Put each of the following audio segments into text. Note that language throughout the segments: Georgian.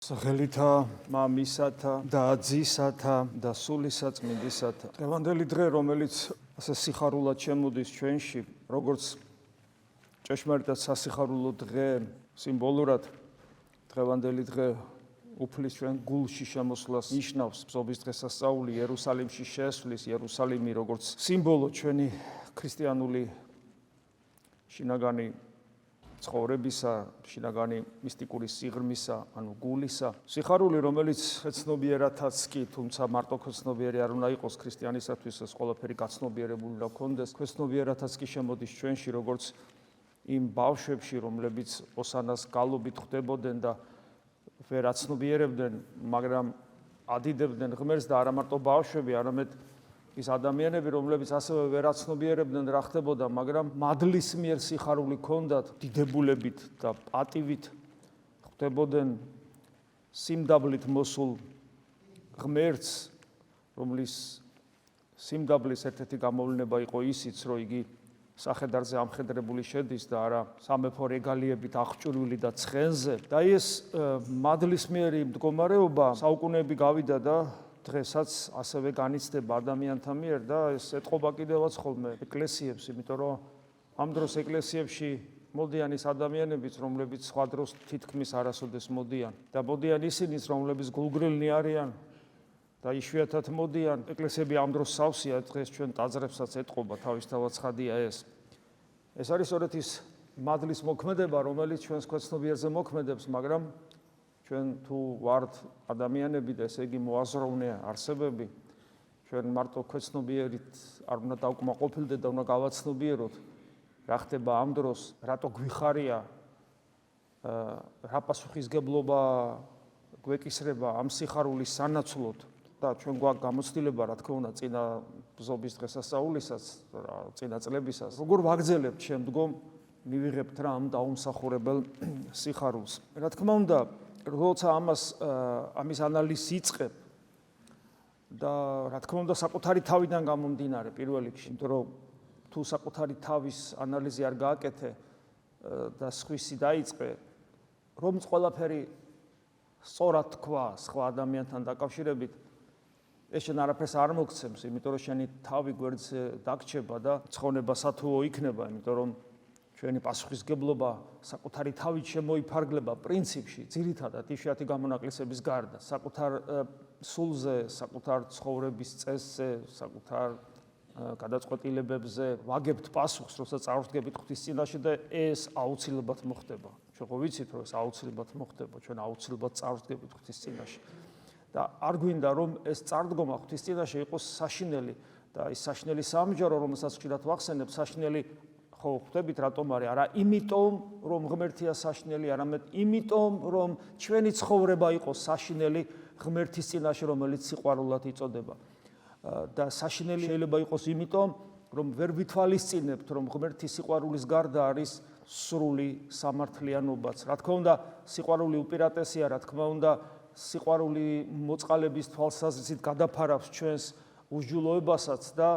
სახელითა მამისათა და ძისათა და სულისაწმინდისათა. დღევანდელი დღე, რომელიც ასე სიხარულად შემოდის ჩვენში, როგორც ჭეშმარიტად სასიხარულო დღე, სიმბოლურად დღევანდელი დღე უფლის ჩვენ გულში შემოსვლას ნიშნავს. ბზობის დღესასწაული იერუსალიმში შესვლის, იერუსალიმი როგორც სიმბოლო ჩვენი ქრისტიანული შინაგანი ცხოვრებისა, შინაგანი მისტიკური სიღრმისა, ანუ გულისა. სიხარული, რომელიც ცნობიერათაც კი, თუმცა მარტო ცნობიერი არ უნდა იყოს ქრისტიანისათვის, ეს ყველაფერი გაცნობიერებული და გქონდეს. ცნობიერათაც კი შემოდის ჩვენში, როგორც იმ ბავშვებში, რომლებიც ოსანას გალობით ხვდებოდნენ და ვერ აცნობიერებდნენ, მაგრამ ადიდებდნენ ღმერთს და არა მარტო ბავშვები, არამედ ის ადამიანები, რომლებიც ასევე ვერ აცნობიერებდნენ რა ხდებოდა, მაგრამ მადლის მიერ სიხარული ჰქონდათ, დიდებულებით და პატივით ხვდებოდნენ სიმდაბლით მოსულ ღმერთს, რომლის სიმდაბლის ერთ-ერთი გამოვლინება იყო ისიც, რომ იგი სახედარზე ამხედრებული შედის და არა სამეფო რეგალიებით აღჭურვილი და ცხენზე. და ეს მადლის მიერი მდგომარეობა საუკუნეები გავიდა და დღესაც ასევე განიცდება ადამიანთა მიერ და ეს ეთყობა კიდევაც ხოლმე ეკლესიებს, იმიტომ რომ ამ დროს ეკლესიებში მოდიან ის ადამიანებიც, რომლებიც სხვა დროს თითქმის არასოდეს მოდიან და მოდიან ისინიც, რომლებიც გულგრილნი არიან და იშვიათად მოდიან. ეკლესიები ამ დროს სავსეა, დღეს ჩვენ ტაძრებსაც ეთყობა, თავისთავად ცხადია ეს. ეს არის სწორედ ის მადლის მოქმედება, რომელიც ჩვენს ქვეცნობიერზე მოქმედებს, მაგრამ ჩვენ თუ ვართ ადამიანები და ესე იგი მოაზროვნე არსებები, ჩვენ მარტო ქვეცნობიერით არ უნდა დავკმაყოფილდეთ და უნდა გავაცნობიეროთ რა ხდება ამ დროს, რატო გვიხარია, რა პასუხისგებლობა გვეკისრება ამ სიხარულის სანაცვლოდ და ჩვენ გვაქვს გამოცდილება, რა თქმა უნდა, წინა ბზობის დღესასწაულისას, წინა წლებისას, როგორ ვაგრძელებთ შემდგომ, მივიღებთ რა ამ დაუმსახურებელ სიხარულს. რა თქმა უნდა, როცა ამის ანალიზი იწყებ და რა თქმა უნდა საკუთარი თავიდან გამომდინარე პირველ რიგში, იმიტომ რომ თუ საკუთარი თავის ანალიზი არ გააკეთე და სხვისი დაიწყე, რომც ყველაფერი სწორად თქვა სხვა ადამიანთან დაკავშირებით, ეს შენ არაფერს არ მოგცემს, იმიტომ რომ შენი თავი გვერდზე დაგჭება და ცხონება სათუო იქნება, იმიტომ რომ ჩვენი პასუხისგებლობა საკუთარი თავით შემოიფარგლება პრინციპში, ძირითადად იშვიათი გამონაკლისების გარდა, საკუთარ სულზე, საკუთარ ცხოვრების წესზე, საკუთარ გადაწყვეტილებებზე ვაგებთ პასუხს, როცა წარვდგებით ღვთის წინაშე და ეს აუცილებლად მოხდება. ჩვენ ხო ვიცით, რომ ეს აუცილებლად მოხდება, ჩვენ აუცილებლად წარვდგებით ღვთის წინაშე. და არ გვინდა რომ ეს წარდგომა ღვთის წინაშე იყოს საშინელი და ის საშინელი სამჯარო, რომელსაც ხშირად ვახსენებ, საშინელი ხო ხვდებით რატომ არის? არა იმიტომ, რომ ღმერთია საშინელი, არამედ იმიტომ, რომ ჩვენი ცხოვრება იყოს საშინელი ღმერთის წინაშე, რომელიც სიყვარულად იწოდება. და საშინელი შეიძლება იყოს იმიტომ, რომ ვერ ვითვალისწინებთ, რომ ღმერთის სიყვარულის გარდა არის სრული სამართლიანობაც. რა თქმა უნდა, სიყვარული უპირატესია, რა თქმა უნდა, სიყვარული მოწყალების თვალსაზრისით გადაფარავს ჩვენს უსჯულოებასაც და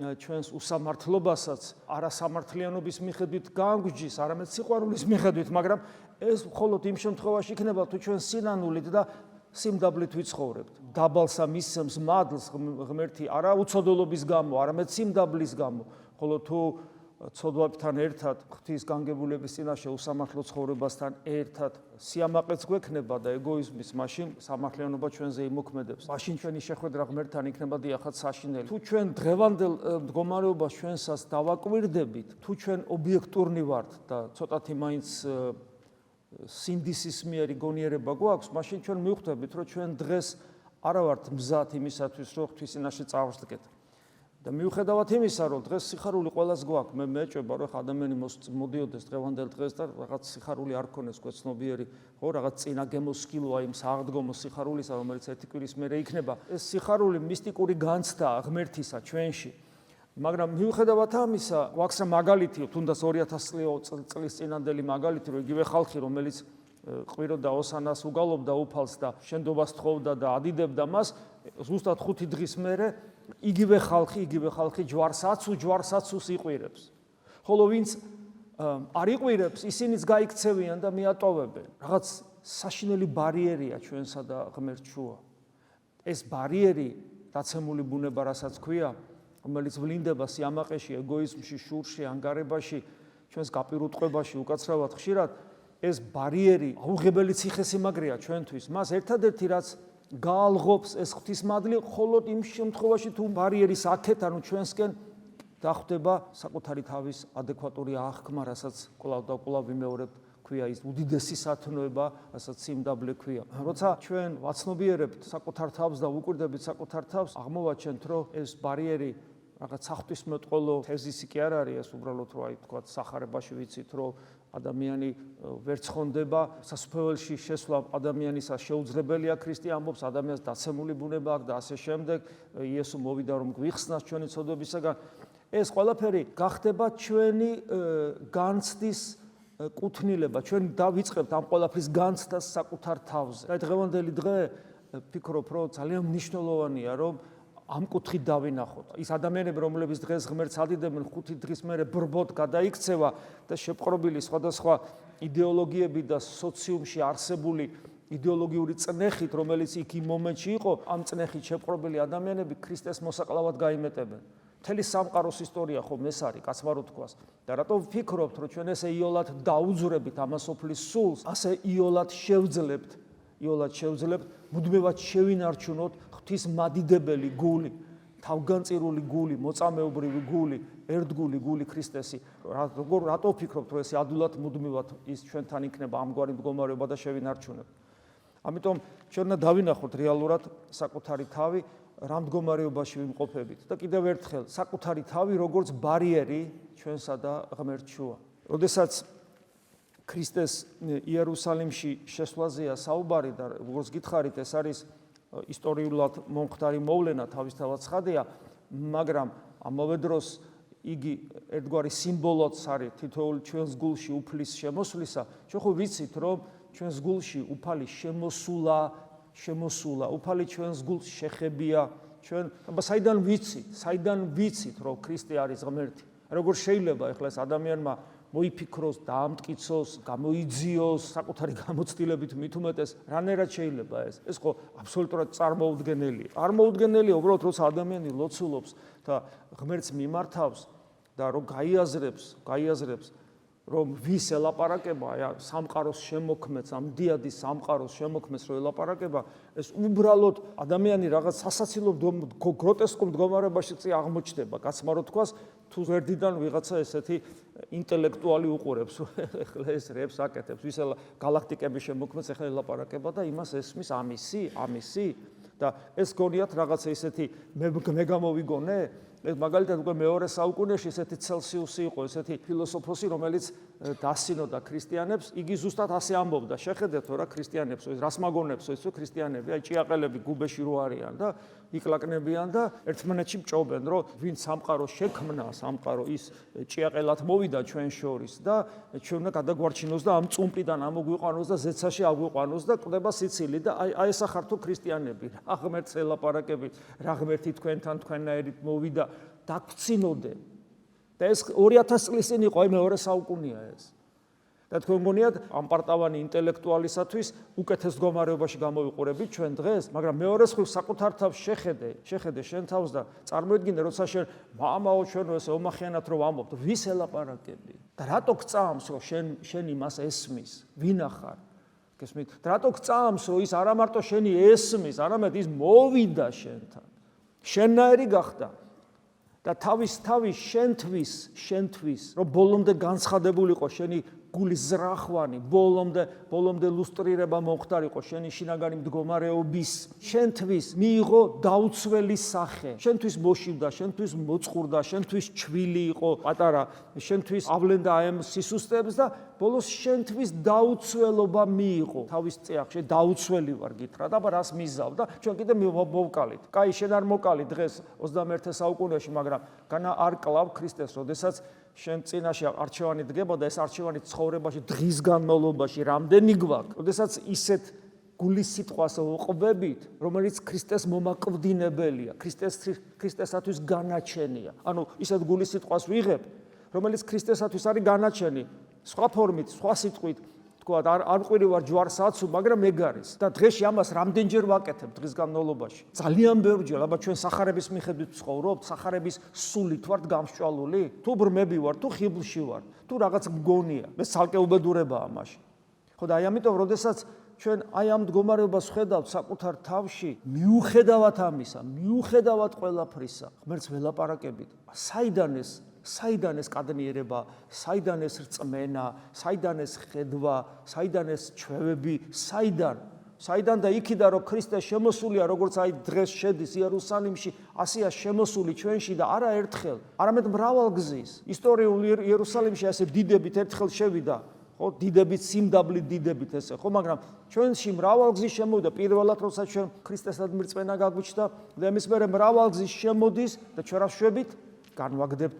ჩვენს უსამართლობასაც, არა სამართლიანობის მიხედვით განგვჯის, არამედ სიყვარულის მიხედვით, მაგრამ ეს მხოლოდ იმ შემთხვევაში იქნება, თუ ჩვენ სინანულით და სიმდაბლით ვიცხოვრებთ. დაბალსა მისცემს მადლს ღმერთი არა უცოდოლობის გამო, არამედ სიმდაბლის გამო, ხოლო თუ ცოდვებთან ერთად, ღვთის განგებულების წინაშე უსამართლო ცხოვრებასთან ერთად სიამაყეც გვექნება და ეგოიზმის, მაშინ სამართლიანობა ჩვენზე იმოქმედებს. მაშინ ჩვენი შეხვედრა ღმერთთან იქნება დიახაც საშინელი. თუ ჩვენ დღევანდელ მდგომარეობას ჩვენსას დავაკვირდებით, თუ ჩვენ ობიექტურნი ვართ და ცოტათი მაინც სინდისის მიერი გონიერება გვაქვს, მაშინ ჩვენ მივხვდებით, რომ ჩვენ დღეს არა ვართ მზად იმისათვის, რომ ღვთის წინაშე წავსდგეთ. და მიუხედავად იმისა, რომ დღეს სიხარული ყველას გვაქვს, მე მეჭვება, რომ ადამიანი მოდიოდეს დღევანდელ დღეს და რაღაც სიხარული არ ქონდეს ქვეცნობიერი, ხო, რაღაც წინა გემოსკილოა იმ სააღდგომო სიხარულისა, რომელიც ერთი კვირის მერე იქნება. ეს სიხარული მისტიკური განცდაა ღმერთისა ჩვენში. მაგრამ მიუხედავად ამისა, გვაქვს რა მაგალითი, თუნდაც 2000 წლის წინანდელი მაგალითი, რომ იგივე ხალხი, რომელიც ყვიროდა ოსანას, უგალობდა უფალს და შენდობას თხოვდა და ადიდებდა მას, ზუსტად 5 დღის მერე იგივე ხალხი ჯვარსაცუს იყვირებს. ხოლო ვინც არ იყვირებს, ისინიც გაიქცევიან და მიატოვებენ. რაღაც საშინელი ბარიერია ჩვენსა და ღმერთ შუა. ეს ბარიერი დაცემული ბუნება, რასაც ქვია, რომელიც ვლინდება სიამაყეში, ეგოიზმში, შურში, ანგარებაში, ჩვენს გაპირუტყვებაში, უკაცრავად ხშირად, ეს ბარიერი აუღებელი ციხესიმაგრეა ჩვენთვის. მას ერთადერთი რაც გაალღობს ეს ღვთისმადლი, მხოლოდ იმ შემთხვევაში თუ ბარიერის აქეთ, ანუ ჩვენსკენ დახვდება საკუთარი თავის ადეკვატური აღქმა, რასაც კვლავ და კვლავ ვიმეორებთ, ქვია ის უდიდესი სათნოება, რასაც სიმდაბლე ქვია. როცა ჩვენ ვაცნობიერებთ საკუთარ თავს და ვუკვირდებით საკუთარ თავს, აღმოვაჩენთ, რომ ეს ბარიერი რაღაც საღვთისმეტყველო თეზისი კი არ არის, ეს უბრალოდ რა თქვა, სახარებაში ვიცით, რომ ადამიანი ვერ ცხონდება, სასუფეველში შესვლა ადამიანისა შეუძლებელია, ქრისტე ამბობს, ადამიანს დაცემული ბუნება აქვს და ასე შემდეგ, იესო მოვიდა რომ გვიხსნას ჩვენი ცოდვებისაგან. ეს ყველაფერი გახდება ჩვენი განცდის კუთვნილება, ჩვენ დავიწყებთ ამ ყველაფრის განცდას საკუთარ თავზე. და დღევანდელი დღე ვფიქრობ, რომ ძალიან მნიშვნელოვანია, რომ ამ კუთხით დავინახოთ. ის ადამიანები, რომლებიც დღეს ღმერთს ადიდებენ, 5 დღის მერე ბრბოდ გადაიქცევა და შეპყრობილი სხვადასხვა იდეოლოგიები და სოციუმში არსებული იდეოლოგიური წნეხით, რომელიც იქ იმ მომენტში იყო, ამ წნეხით შეპყრობილი ადამიანები ქრისტეს მოსაკლავად გაიმეტებენ. მთელი სამყაროს ისტორია ხომ ეს არის, კაცმარო თქვას. და რატო ვფიქრობთ, რომ ჩვენ ესე იოლად დაუძვრებით ამასოფლის სულს, ასე იოლად შევძლებთ, მუდმივად შევინარჩუნოთ ღვთის მადიდებელი გული, თავგანწირული გული, მოწამეობრივი გული, ერთგული გული ქრისტესი. რატო ვფიქრობთ, რომ ესე ადვილად მუდმივად ის ჩვენთან იქნება ამგვარი მდგომარეობა და შევინარჩუნებთ. ამიტომ ჩვენ უნდა დავინახოთ რეალურად საკუთარი თავი, რა მდგომარეობაში ვიმყოფებით და კიდევ ერთხელ საკუთარი თავი როგორც ბარიერი ჩვენსა და ღმერთ შუა. როდესაც ქრისტეს იერუსალიმში შესვლაზეა საუბარი და როგორც გითხარით, ეს არის ისტორიულად მომხდარი მოვლენა, თავისთავად ცხადია, მაგრამ ამავე დროს იგი ერთგვარი სიმბოლოც არის თითოეულ ჩვენს გულში უფლის შემოსვლისა. ჩვენ ხო ვიცით, რომ ჩვენს გულში უფალი შემოსულა, უფალი ჩვენს გულს შეხებია, ჩვენ საიდან ვიცით, რომ ქრისტე არის ღმერთი. როგორ შეიძლება ახლა ეს ადამიანმა მოიფიქროს, დაამტკიცოს, გამოიძიოს, საკუთარი გამოცდილებით მით უმეტეს, რანაირად შეიძლება ეს? ეს ხო აბსოლუტურად წარმოუდგენელია. წარმოუდგენელია უბრალოდ, როცა ადამიანი ლოცულობს და ღმერთს მიმართავს და რომ გაიაზრებს, რომ ვის ელაპარაკება, სამყაროს შემოქმედს, ამ დიადის სამყაროს შემოქმედს რო ელაპარაკება, ეს უბრალოდ ადამიანი რაღაც სასაცილო გროტესკურ მდგომარეობაში აღმოჩნდება, კაცმარო თქვას, თუ ვერდიდან ვიღაცა ესეთი ინტელექტუალი უყურებს, ეხლა ეს რებს აკეთებს, ვის გალაქტიკების შემოქმედს ეხლა ელაპარაკება და იმას ესმის ამისი და ეს გონიათ რაღაცა ესეთი მე გამოვიგონე. ეს მაგალითად უკვე მეორე საუკუნეში ესეთი ცელსიუსი იყო, ესეთი ფილოსოფოსი, რომელიც დასინოდა ქრისტიანებს, იგი ზუსტად ასე ამბობდა, შეხედეთო რა ქრისტიანებს, რას მაგონებსო ეს ქრისტიანები, აი ჭიაყელები გუბეში რო არიან და იკლაკნებიან და ერთმანეთში მჭობენ, რომ ვინ სამყარო შექმნა, სამყარო ის ჭიაყელად მოვიდა ჩვენ შორის და ჩვენ უნდა გადაგვარჩინოს და ამ წუმპლიდან ამოგვიყვანოს და ზეცაში აგვიყვანოს და ყდება სიცილი და აი ეს ახართო ქრისტიანები, რა ღმერთს ელაპარაკებით, რა ღმერთი თქვენთან თქვენნაირით მოვიდა დაგვრცინოდე და ეს 2000 წლის წინ იყო, აი მეორე საუკუნეა ეს. და თქვენ გონიათ ამ პარტავანი ინტელექტუალისათვის უკეთეს მდგომარეობაში გამოვიყურებით ჩვენ დღეს, მაგრამ მეორე მხრივ საკუთარ თავს შეხედე შენ თავს და წარმოედგინე, როცა შენ მამაო ჩვენო ესე ომახიანად რომ ამბობთ, ვის ელაპარაკები და რატო გწამს, რომ შენ იმას ესმის, ვინ ახარ? გესმით? და რატო გწამს, რომ ის არა მარტო შენი ესმის, არამედ ის მოვიდა შენთან. შენნაირი გახდა. და თავი შენთვის, რომ ბოლომდე განცხადებულიყო შენი გულის ზრახვანი, ბოლომდე ლუსტრირება მომხდარიყო შენი შინაგანი მდგომარეობის, შენთვის მიიღო დაუცველი სახე, შენთვის მოშივდა, შენთვის მოწყურდა, შენთვის ჩვილი იყო პატარა, შენთვის ავლენდა ამ სისუსტეებს და ბოლოს შენთვის დაუცველობა მიიღო. თავის წიაღში დაუცველი ვარ გითხრა და რას მიზავ და ჩვენ კიდე მოვკალით. კაი, შენ არ მოკალი დღეს 21 საუკუნეში, მაგრამ განა არ კლავ ქრისტეს, როდესაც შენ წინაშე არჩევანი დგება და ეს არჩევანი ცხოვრებაში დღის განმავლობაში რამდენი გვაქვს, როდესაც ისეთ გულის სიტყვას ვუყბებით, რომელიც ქრისტეს მომაკვდინებელია, ქრისტესათვის განაჩენია. ანუ ისეთ გულის სიტყვას ვიღებ, რომელიც ქრისტესათვის არის განაჩენი, სხვა ფორმით, სხვა სიტყვით, თქვათ, არ ყვირივარ ჯვარსაცუ, მაგრამ ეგ არის. და დღეში ამას რამდენჯერ ვაკეთებ დღის განმავლობაში? ძალიან ბევრჯერ, აბა ჩვენ სახარების მიხედვით ცხოვრობთ, სახარების სულით ვართ გამსჭვალული? თუ ბრმები ვარ, თუ ხიბლში ვარ, თუ რაღაც მგონია, მე ცალკე უბედურებაა ამაში. ხო და აი ამიტომ, როდესაც ჩვენ აი ამ მდგომარეობას ხედავთ საკუთარ თავში, მიუხედავად ამისა, მიუხედავად ყველაფრისა, ღმერთს ველაპარაკებით. საიდან ეს კადნიერება, საიდან ეს რწმენა, საიდან ეს ხედვა, საიდან ეს ჩვევები, საიდან და იქიდან რომ ქრისტე შემოსულია, როგორც აი დღეს შედის იერუსალიმში, ასეა შემოსული ჩვენში და არა ერთხელ, არამედ მრავალგზის. ისტორიულ იერუსალიმში ასე დიდებით ერთხელ შევიდა, ხო, დიდებით, სიმდაბლით დიდებით ესე, ხო, მაგრამ ჩვენში მრავალგზის შემოვიდა. პირველად როცა ჩვენ ქრისტესთან მრწმენა გაგვიჩნდა და ამის მერე მრავალგზის შემოდის და ჩვენ რა შვებით? განვაგდებთ,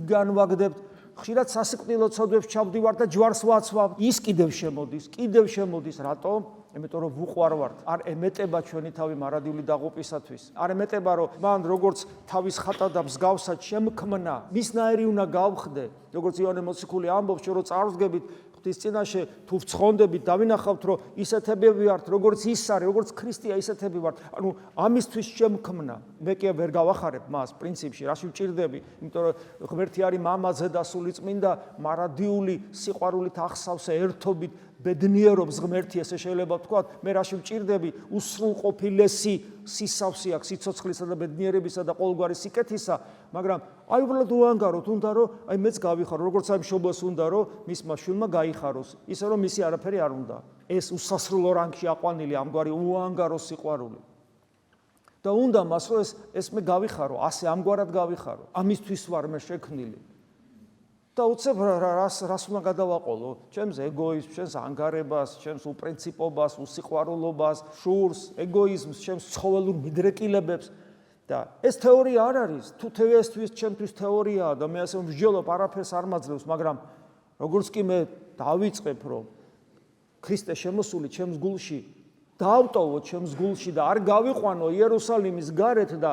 განვაგდებთ. ხშირად სასიკვდილო ცოდვებს ჩავდივართ და ჯვარს ვაცვავთ. ის კიდევ შემოდის. რატომ? იმიტომ რომ ვუყვარვართ. არ ემეტება ჩვენი თავი მარადიული დაღუპისათვის. არ ემეტება რომ მან როგორც თავის ხატა და მსგავსად შემქმნა, მისნაირი უნდა გავხდე. როგორც იოანე მოციქული ამბობს, რომ წარვდგებით ღვთის წინაშე, თუ ვცხონდებით, დავინახავთ, რომ ისეთები ვართ, როგორც ის არის, როგორც ქრისტეა, ისეთები ვართ. ანუ ამისთვის შემქმნა. მე კი ვერ გავახარებ მას პრინციპში, რაში ვჭირდები, იმიტომ რომ ღმერთი არის მამაზე და სული წმინდა, მარადიული სიყვარულით ახსავსე ერთობით ბედნიერობს ღმერთი, ესე შეიძლება ვთქვათ, მე რაში ვჭირდები, უსრულყოფილესი სისავსე აქვს სიცოცხლისა და ბედნიერებისა და ყოველგვარი სიკეთისა, მაგრამ აი უბრალოდ უანგაროთ, უნდა რომ აი მეც გავიხარო, როგორც აი მშობლს უნდა რომ მისმა შვილმა გაიხაროს, ისე რომ მისი არაფერი არ უნდა. ეს უსასრულო რანგში აყვანილი ამგვარი უანგარო სიყვარული. და უნდა მას რომ ეს მე გავიხარო, ასე ამგვარად გავიხარო. ამისთვის ვარ მე შექმნილი. და უცებ რას უნდა გადავაყოლო? ჩემს ეგოიზმს, ჩემს ანგარებას, ჩემს უპრინციპობას, უსიყვარულობას, შურს, ეგოიზმს, ჩემს ცხოველურ მიდრეკილებებს. და ეს თეორია არ არის. თუ ჩემთვის თეორიაა და მე ასე ვსჯელობ, არაფერს არ მაძლევს, მაგრამ როგორც კი მე დავიწყებ, რომ ქრისტე შემოსული ჩემს გულში, დავტოვო ჩემს გულში და არ გავიყვანო იერუსალიმის გარეთ და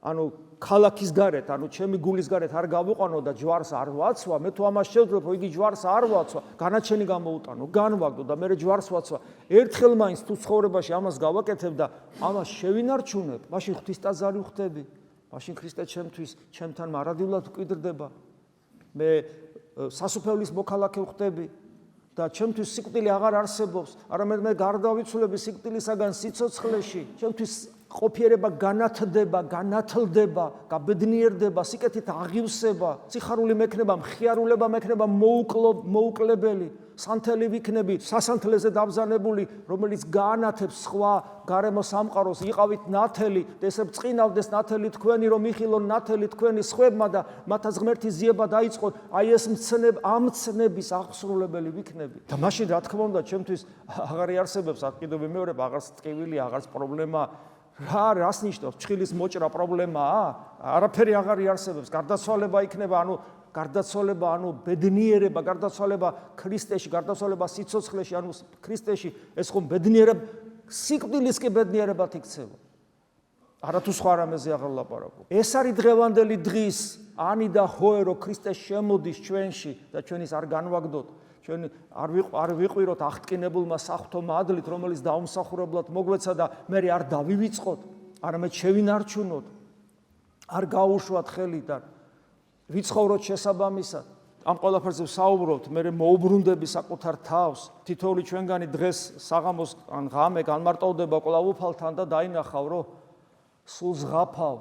ანუ ქალაქის გარეთ, ანუ ჩემი გულის გარეთ არ გავიყვანო და ჯვარს არ ვაცვა, მე თუ ამას შევძლებ, რომ იგი ჯვარს არ ვაცვა, განაჩენი გამოუტანო, განვაგდო და მე ჯვარს ვაცვა. ერთხელ მაინც თუ ცხოვრებაში ამას გავაკეთებ და ამას შევინარჩუნებ, მაშინ ღვთისტაძარი ვხდები, მაშინ ქრისტე ჩემთვის, ჩემთან მარადიულად მკვიდრდება. მე სასუფეველის მოქალაქე ვხდები და ჩემთვის სიკვდილი აღარ არსებობს, არამედ მე გარდავიცვლები სიკვდილისაგან სიცოცხლეში, ჩემთვის ყოფიერება განათლდება, გაბედნიერდება, სიკეთით აღივსება, სიხარული მექნება, მხიარულება მექნება, მოუკლებელი, სანთელი ვიქნები, სასანთლეზე დაბზანებული, რომელიც გაანათებს სხვა გარემო სამყაროს, იყავით ნათელი, და ესე ბრწყინავდეს ნათელი თქვენი, რომ მიხილონ ნათელი თქვენი სხვებმა და მათაც ღმერთის ზიება დაიწყოთ, აი ეს ამ ცნების აღსრულებელი ვიქნები. და მაშინ რა თქმა უნდა, ჩემთვის აღარ იარსებებს, კიდევ ვიმეორებ, აღარც ტკივილი, აღარც პრობლემა. რას ნიშნავს? ჩხილის მოჭრა პრობლემაა? არაფერი აღარ იარსებებს, გარდაცვალება იქნება, გარდაცვალება, ბედნიერება, გარდაცვალება ქრისტეში, გარდაცვალება სიცოცხლეში, ქრისტეში, ეს ხომ ბედნიერება, სიკვდილის კი ბედნიერებად იქცევა. არათუ სხვა რამეზე აღარ ლაპარაკობ. ეს არის დღევანდელი დღის ანი და ჰოე, რომ ქრისტე შემოდის ჩვენში და ჩვენ ის არ განვაგდოთ. ჩვენ არ ვიყვიროთ აღტკინებულმა საღვთო მადლით, რომელიც დაუმსახურებლად მოგვეცა და მე არ დავივიწყოთ, არამედ შევინარჩუნოთ, არ გაუშვათ ხელიდან, ვიცხოვროთ შესაბამისად. ამ ყველაფერზე ვსაუბრობთ, მე მოუბრუნდები საკუთარ თავს. თითოეული ჩვენგანი დღეს საღამოს ან ღამე განმარტოვდება კვლავუფალთან და დაინახავ, რომ სულ ზღაფავ.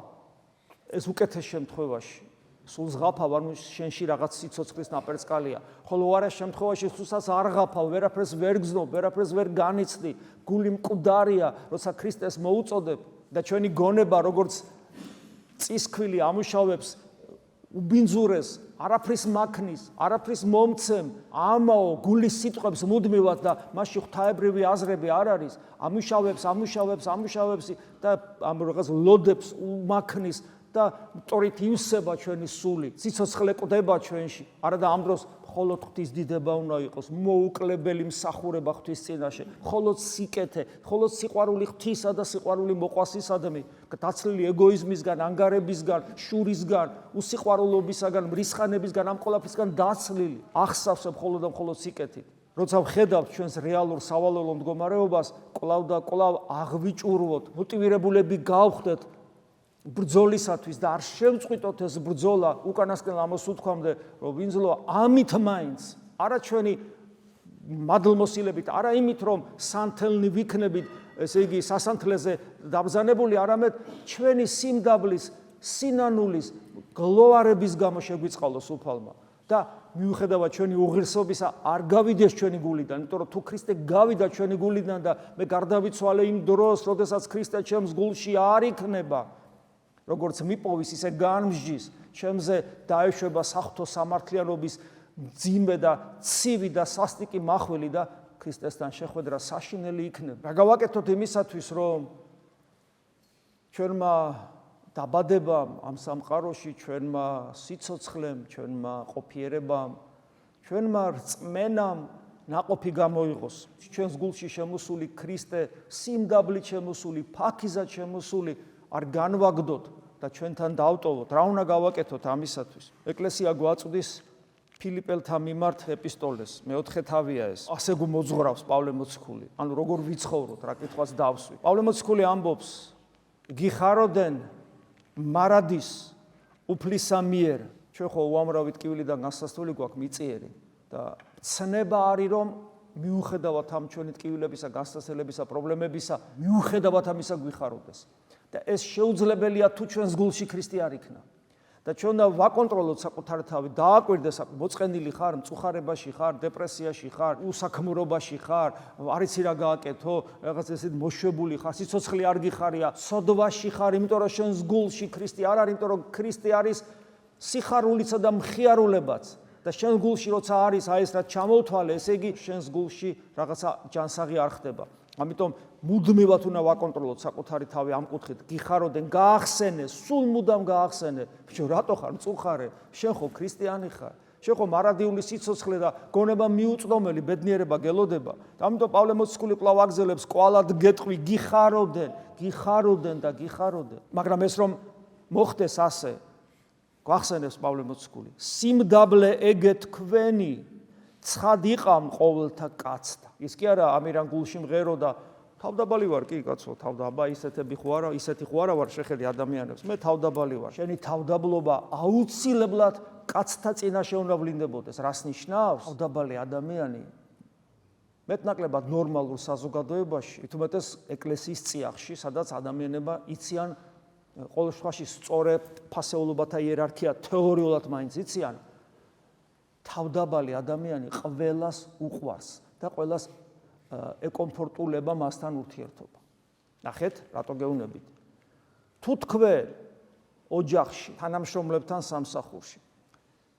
ეს უკეთეს შემთხვევაში. სულ ზღაფავ, ანუ შენში რაღაც სიცოცხლის ნაპერწკალია. ხოლო არა შემთხვევაში სულსაც არ ღაფავ, ვერაფერს ვერ გზნობ, ვერაფერს ვერ განიცდი, გული მკვდარია, როცა ქრისტეს მოუწოდებ და ჩვენი გონება, როგორც წისქვილი ამუშავებს უბინძურეს, არაფრის მაქნის, არაფრის მომცემ, ამაო გულის სიტყვებს მუდმივად და მასში ღვთაებრივი აზრები არ არის, ამუშავებს და ამ რაღაც ლოდებს უმაქნის და მტორით ივსება ჩვენი სული, სიცოცხლე კვდება ჩვენში. არა და ამ დროს მხოლოდ ღვთის დიდება უნდა იყოს, მოუკლებელი მსახურება ღვთის წინაშე, მხოლოდ სიკეთე, მხოლოდ სიყვარული ღვთისა და სიყვარული მოყვასისადმი, დაცლილი ეგოიზმისგან, ანგარებისგან, შურისგან, უსიყვარულობისგან, მრისხანებისგან, ამ ყველაფრისგან დაცლილი, ახსავსე მხოლოდ და მხოლოდ სიკეთით. როცა ვხედავთ ჩვენს რეალურ სავალალო მდგომარეობას, კვლავ და კვლავ აღვიჭურვოთ, მოტივირებულები გავხდეთ ბრძოლისათვის და არ შევწყვიტოთ ეს ბრძოლა უკანასკნელ ამოსუთქვამდე, რომ ვინძლო ამით მაინც, არა ჩვენი მადლმოსილებით, არა იმით, რომ სანთელნი ვიქნებით, ესე იგი სასანთლეზე დაბრძანებული, არამედ ჩვენი სიმდაბლის, სინანულის, გლოვარების გამო შეგვიწყალოს უფალმა. და მიუხედავად ჩვენი უღირსობისა არ გავიდეს ჩვენი გულიდან, იმიტომ რომ თუ ქრისტე გავიდა ჩვენი გულიდან და მე გარდავიცვალე იმ დროს, როდესაც ქრისტე ჩემს გულში არ იქნება, როგორც მიპოვის, ისე განმსჯის, ჩემზე დაეშვება საღვთო სამართლიანობის მძიმე და ცივი და სასტიკი მახვილი და ქრისტესთან შეხვედრა საშინელი იქნება. რა გავაკეთოთ იმისათვის, რომ ჩვენმა დაბადებამ ამ სამყაროში, ჩვენმა სიცოცხლემ, ჩვენმა ყოფიერებამ, ჩვენმა რწმენამ ნაყოფი გამოიღოს. ჩვენს გულში შემოსული ქრისტე, სიმდაბლით შემოსული, ფაქიზად შემოსული არ განვაგდოთ და ჩვენთან დავტოვოთ. რა უნდა გავაკეთოთ ამისათვის? ეკლესია გვაწვდის ფილიპელთა მიმართ ეპისტოლეს, მეოთხე თავია ეს. ასე მოძღვრავს პავლე მოციქული. ანუ როგორ ვიცხოვროთ, რა კითხვას დავსვი. პავლე მოციქული ამბობს, გიხაროდენ მარადის უფლისა მიერ. ჩვენ ხო უამრავი ტკივილიდან განსასწრული გვაქვს მიწიერი და ცნება არის, რომ მიუხედავად ამ ჩვენი ტკივილებისა, განსასწრებისა, პრობლემებისა, მიუხედავად ამისა გვიხაროდეს. და ეს შეუძლებელია თუ ჩვენს გულში ქრისტე არ იქნა. და ჩვენ უნდა ვაკონტროლოთ საკუთარ თავი, დააკვირდეს, მოწყენილი ხარ, მწუხარებაში ხარ, დეპრესიაში ხარ, უსაქმრობაში ხარ, არ იცი რა გააკეთო, რაღაც ესეთ მოშვებული ხარ, სიცოცხლე არ გიხარია, სოდვაში ხარ, იმიტომ რომ შენს გულში ქრისტე არ არის, იმიტომ რომ ქრისტე არის სიხარულიცა და მხიარულებაც. და შენს გულში როცა არის აი ეს რაც ჩამოვთვალე, ესე იგი შენს გულში რაღაცა ჯანსაღი არ ხდება. ამიტომ მუდმივად უნდა ვაკონტროლოთ საკუთარი თავი ამ კუთხით. გიხაროდენ, გაახსენე, სულ მუდამ გაახსენე. ბიჭო, რატო ხარ მწუხარე? შენ ხო ქრისტიანი ხარ. შენ ხო მარადიული სიცოცხლე და გონება მიუწვდომელი ბედნიერება გელოდება. ამიტომ პავლე მოციქული კვლავ აგზელებს, კვალად გეტყვი, გიხაროდენ და გიხაროდენ. მაგრამ ეს რომ მოხდეს ასე, გვახსენებს პავლე მოციქული. სიმდაბლე ეგე თქვენი ცხად იყამ ყოველთა კაცთა. ის კი არა ამირან გულში მღერო და თავდაბალი ვარ, კი კაცო, თავდაბა ისეთი ხო არა ვარ შეხედი ადამიანებს. მე თავდაბალი ვარ. შენი თავდაბლობა აუცილებლად კაცთა წინაშე უნდა ვლინდებოდეს. რას ნიშნავს? თავდაბალი ადამიანი მეტნაკლებად ნორმალურ საზოგადოებაში, თუმეტეს ეკლესიის წიაღში, სადაც ადამიანებმა იციან ყოველ შემთხვევაში სწორე ფასეულობათა იერარქია თეორიულად მაინც იციან. თავდაბალი ადამიანი ყველას უყვარს და ყველას ეკომფორტულება მასთან ურთიერთობა. ნახეთ, რატო გეუბნებით. თუ თქვენ ოჯახში, თანამშრომლებთან სამსახურში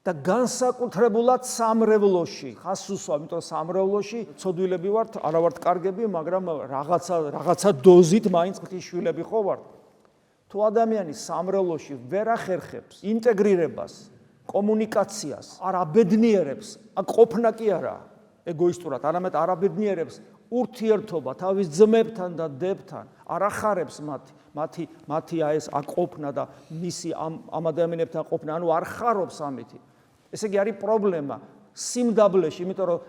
და განსაკუთრებულად სამრევლოში, ხას უსვა, იმიტომ რომ სამრევლოში ცოდვილები ვართ, არა ვართ კარგები, მაგრამ რაღაცა დოზით მაინც ღვთისშვილები ხო ვართ. თუ ადამიანი სამრევლოში ვერ ახერხებს ინტეგრირებას, კომუნიკაციას, არ აბედნიერებს, ყოფნა კი არა ეგოისტურად, არამედ არ აბედნიერებს ურთიერთობა თავის ძმებთან და დებთან, არ ახარებს მათი ეს აკופნა და მისი ამ ადამიანებთან ყოფნა, ანუ არ ხარობს ამითი. ესე იგი არის პრობლემა სიმდაბლეში, იმიტომ რომ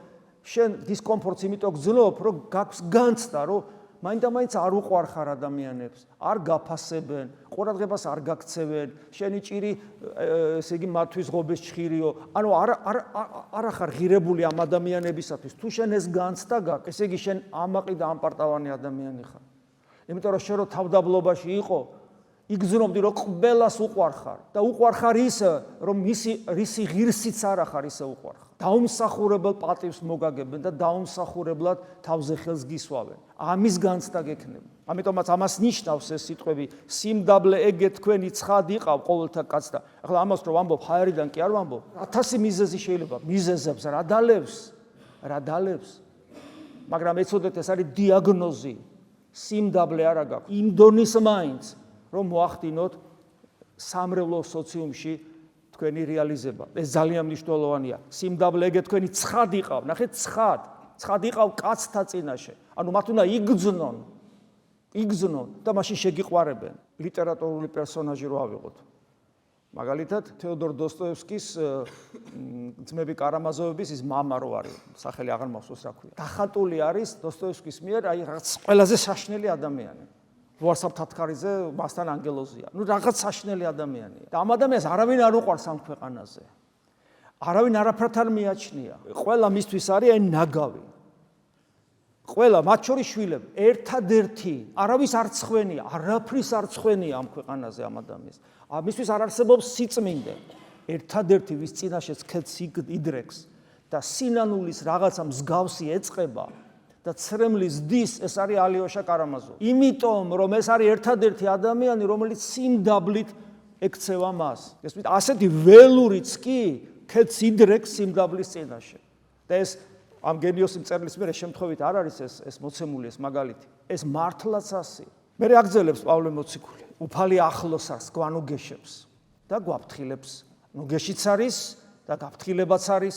შენ დისკომფორტს იმიტომ გძნობ, რომ გაქვს განცდა, რომ მაინდა-მაინც არ უყვარ ხარ ადამიანებს, არ გაფასებენ, ყურადღებას არ გაქცევენ, შენი ჭირი, ესე იგი მათთვის ღობეს ჩხირიო, ანუ არ ხარ ღირებული ამ ადამიანებისათვის. თუ შენ ეს განცდა გაქვს, ესე იგი შენ ამაყი და ამპარტავანი ადამიანი ხარ. იმიტომ რომ შენ რო თავდაბლობაში იყო, იგზნობდი რომ ყველას უყვარ ხარ და უყვარ ხარ ისე, რომ რისი ღირსიც არ ხარ ისე უყვარ ხარ. დაუმსახურებელ პატივს მოგაგებენ და დაუმსახურებლად თავზე ხელს გისვავენ. ამის განცდა გექნება. ამიტომაც ამას ნიშნავს ეს სიტყვები სიმდაბლე ეგე თქვენი ცხად იყავ ყოველთა კაცთა. ახლა ამას რომ ვამბობ ჰაერიდან კი არ ვამბობ. 1000 მიზეზი შეიძლება მიზეზებს რა დალევს. მაგრამ ეცოდეთ ეს არის დიაგნოზი. სიმდაბლე არა გაქვს. იმ დონის მაინც რომ მოახდინოთ სამრევლო სოციუმში თქვენი რეალიზება. ეს ძალიან მნიშვნელოვანია. სიმდაბლე ეგეთ თქვენი ცხად იყავ, ნახეთ ცხად იყავ კაცთა წინაშე. ანუ მათ უნდა იგზნონ და მაშინ შეგიყვარებენ. ლიტერატურული პერსონაჟი რო ავიღოთ. მაგალითად, თეოდორ დოსტოევსკის ძმები კარამაზოვების ის მამა რო არის, სახელი აღარ მახსოვს რა ქვია. დახატული არის დოსტოევსკის მიერ აი რაღაც ყველაზე საშნელი ადამიანი. ვარსაბ თათქარიძე მასთან ანგელოზია. ნუ რაღაც საშნელი ადამიანია. და ამ ადამიანს არავინ არ უყვარს ამ ქვეყანაზე. არავინ არაფრად არ მიაჩნია. ყველა მისთვის არის აი ნაგავი. ყველა მათ შორის შვილები ერთადერთი არავის არ ცხვენია, არაფრის არ ცხვენია ამ ქვეყანაზე ამ ადამიანს. მისთვის არ არსებობს სიწმინდე. ერთადერთი ვის წინაშეც ქეთს იდრექს და სინანულის რაღაცა მსგავსი ეწყება და ცრემლის დის, ეს არის ალიოშა კარამაზოვი. იმიტომ რომ ეს არის ერთადერთი ადამიანი, რომელიც სიმდაბლით ექცევა მას. ეს ასეთი ველურიც კი ქეთს იდრექს სიმდაბლის წინაშე. და ეს ამ გენიოსი მწერლის მიერ შემთხვევით არ არის ეს მოცემული ეს მაგალითი. ეს მართლაც ასეა. მე აგძელებს პავლე მოციქული. უფალი ახლოსას გვანუგეშებს და გვაფრთხილებს. ნუგეშიც არის და გაფრთხილებაც არის.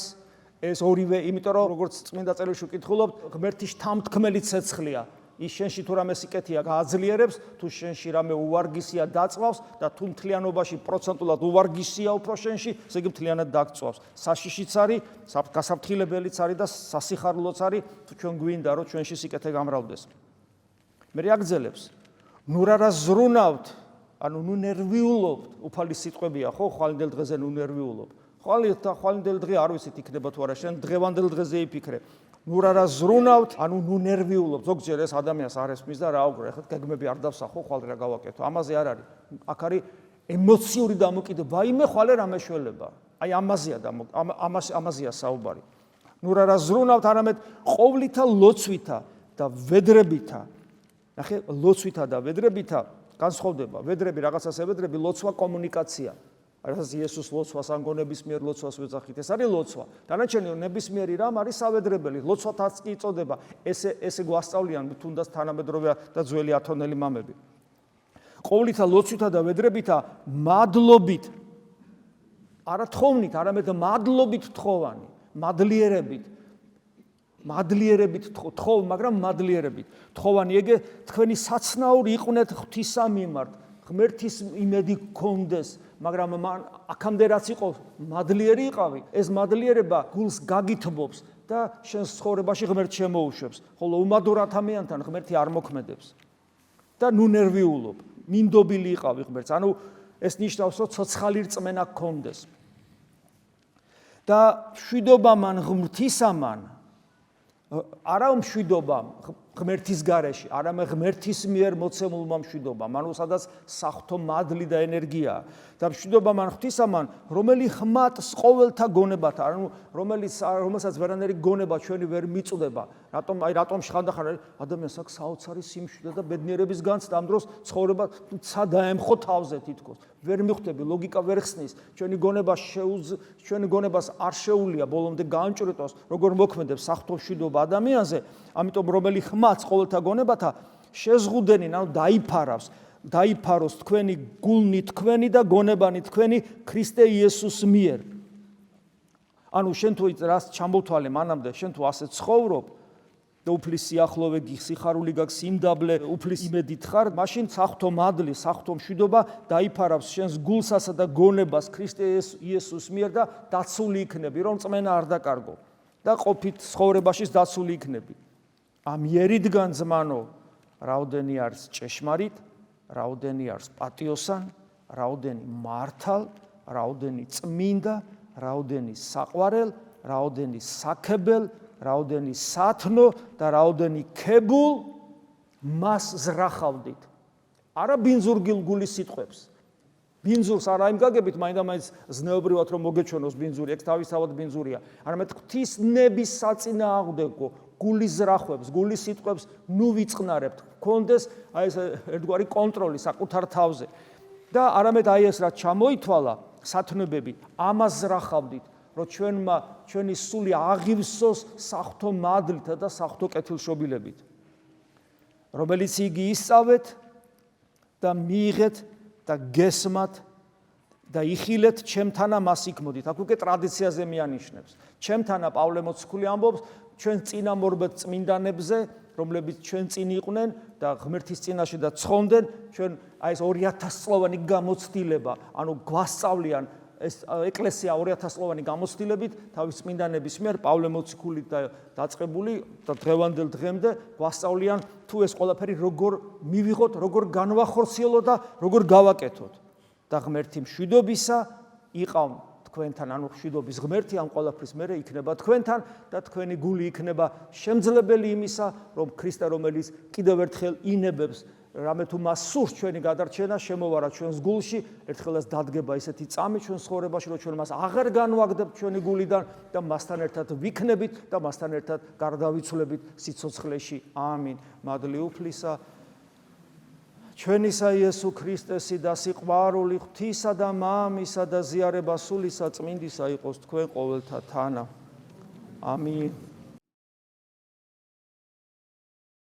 ეს ორივე, იმიტომ რომ როგორც წმინდა წერილში ვკითხულობთ, ღმერთი შთამთქმელი ცეცხლია. ის შენში თუ რამე სიკეთეა გააძლიერებს, თუ შენში რამე უვარგისია დაწვავს და თუ მთლიანობაში პროცენტულად უვარგისია უფრო შენში, ესე იგი მთლიანად დაგწვავს. საშიშიც არის, გასაფრთხილებელიც არის და სასიხარულოც არის, თუ ჩვენ გვინდა რომ ჩვენში სიკეთე გამრავლდეს. მე აგძელებს, ნუ რა ზრუნავთ, ანუ ნუ ნერვიულობთ, უფალი სიტყვებია, ხო, ხვალინდელ დღეზე ნუ ნერვიულობ. ხვალინდელ დღე არ ვიცით იქნება თუ არა, შენ დღევანდელ დღეზე იფიქრე. ნუ რა ზრუნავთ, ანუ ნუ ნერვიულობ. ზოგჯერ ეს ადამიანს არ ესმის და რა აუგრე, ხეთ გეგმები არ დავსახო, ხვალ რა გავაკეთო. ამაზე არ არის. აქ არის ემოციური დამოკიდება. ვაიმე ხვალე რა მეშველება. აი ამაზეა საუბარი. ნუ რა ზრუნავთ, არამედ ყოვლითა ლოცვითა და ვედრებითა. ნახე, ლოცვითა და ვედრებითა განსხვავდება. ვედრები რაღაცას ევედრები, ლოცვა კომუნიკაცია. რაც იესოს ლოცვას ან გონების მიერ ლოცვას ვეძახით, ეს არის ლოცვა. დანარჩენი ნებისმიერი რამ არის სავედრებელი. ლოცვათაც კი იწოდება. ესე გვასწავლიან თუნდაც თანამედროვე და ძველი ათონელი მამები. ყოვლითა ლოცვითა და ვედრებითა მადლობით, არა თხოვნით, არამედ მადლობით თხოვანი, მადლიერებით თხოვ, მაგრამ მადლიერებით. თხოვანი ეგე თქვენი საცნაური იყვნეთ ღვთისა მიმართ, ღმერთის იმედი გქონდეს, მაგრამ აქამდე რაც იყო მადლიერი იყავი, ეს მადლიერება გულს გაგითბობს და შენს ცხოვრებაში ღმერთს შემოუშვებს, ხოლო უმადურ ადამიანთან ღმერთი არ მოქმედებს. და ნუ ნერვიულობ, მინდობილი იყავი ღმერთს, ანუ ეს ნიშნავს, რომ ცოცხალი რწმენა გქონდეს. და მშვიდობამან ღმრთისამან, არა მშვიდობამ ღმერთის გარეში, არამედ ღმერთის მიერ მოცემულმა მშვიდობამ, ანუ სადაც საღვთო მადლი და ენერგია და მშვიდობამან ღვთისამან, რომელი ხმატს ყოველთა გონებათა, ანუ რომელსაც ვერანაირი გონება ჩვენი ვერ მიწვდება. რატომ ხანდახან ადამიანს აქვს საოცარი სიმშვიდე და ბედნიერების განცდა, ამ დროს ცხოვრება ცა დაემხო თავზე თითქოს. ვერ მიხვდები, ლოგიკა ვერ ხსნის, ჩვენი გონებას არ შეუძლია ბოლომდე გაამჭრიტოს, როგორ მოქმედებს საღვთო მშვიდობა ადამიანზე, ამიტომ რომელი ხმაც ყოველთა გონებათა შეზღუდენინ, ანუ დაიფაროს თქვენი გულნი თქვენი და გონებანი თქვენი ქრისტე იესოს მიერ. ანუ შენ თუ რას ჩამოვთვალე მანამდე, შენ თუ ასე ცხოვრობ და უფლის სიახლოვე სიხარული გაქვს, სიმდაბლე, უფლის იმედით ხარ, მაშინ საღვთო მადლი, საღვთო მშვიდობა დაიფარავს შენს გულსასა და გონებას ქრისტე იესოს მიერ და დაცული იქნები, რომ წმენა არ დაკარგო და ყოფით ცხოვრებაში დაცული იქნები. ამ იერიდან ზმანო, რაოდენი არის ჭეშმარიტ, რაოდენი არის პატიოსან, რაოდენი მართალ, რაოდენი წმინდა, რაოდენი საყვარელ, რაოდენი საქებელ, რაოდენი სათნო და რაოდენი ქებულ მას ზრახავდით. არა ბინძურგილ გულის სიტყვებს. ბინძურს არ აიმგაგებით, მაინდა-მაინც ზნეობრივად რომ მოგეჩვენოს ბინძური, ეგ თავისთავად ბინძურია. არამედ ღვთის ნების საწინააღმდეგო გულის ზრახვებს, გულის სიტყვებს ნუ ვიწყნარებთ. გქონდეს აი ეს ერთგვარი კონტროლი საკუთარ თავზე. და არამედ აი ეს რაც ჩამოითვალა სათნოებები, ამას ზრახავდით, რომ ჩვენი სული აღივსოს საღვთო მადლითა და საღვთო კეთილშობილებით, რომელიც იგი ისწავეთ და მიიღეთ და გესმათ და იხილეთ ჩემთანა მას იქ მოდით. აქ უკვე ტრადიციაზე მიანიშნებს. ჩემთანა პავლე მოციქული ამბობს ჩვენ წინამორბედ წმინდანებზე, რომლებიც ჩვენ წინ იყვნენ და ღმერთის წინაშე და ცხონდნენ, ჩვენ აი ეს 2000 წლოვანი გამოცდილება, ანუ გვასწავლიან ეს ეკლესია 2000 წლოვანი გამოცდილებით თავის წმინდანების მიერ პავლე მოციქულით დაწყებული და დღევანდელ დღემდე გვასწავლიან თუ ეს ყველაფერი როგორ მივიღოთ, როგორ განვახორციელოთ და როგორ გავაკეთოთ. და ღმერთი მშვიდობისა იყავ თქვენთან, ანუ მშვიდობის ღმერთი ამ ყველაფრის მერე იქნება თქვენთან და თქვენი გული იქნება შემძლებელი იმისა, რომ ქრისტე, რომელიც კიდევ ერთხელ ინებებს, რამე თუ მას სურს ჩვენი გადარჩენა, შემოვარა ჩვენს გულში, ერთხელაც დადგება ესეთი წამი ჩვენს ცხოვრებაში, რომ ჩვენ მას აღარ განვაგდებთ ჩვენი გულიდან და მასთან ერთად ვიქნებით და მასთან ერთად გარდავიცვლებით სიცოცხლეში. ამინ. მადლი უფლისა ჩვენისა იესო ქრისტესი და სიყვარული ღვთისა და მამისა და ზიარება სულისა წმინდისა იყოს თქვენ ყოველთა თანა. ამინ.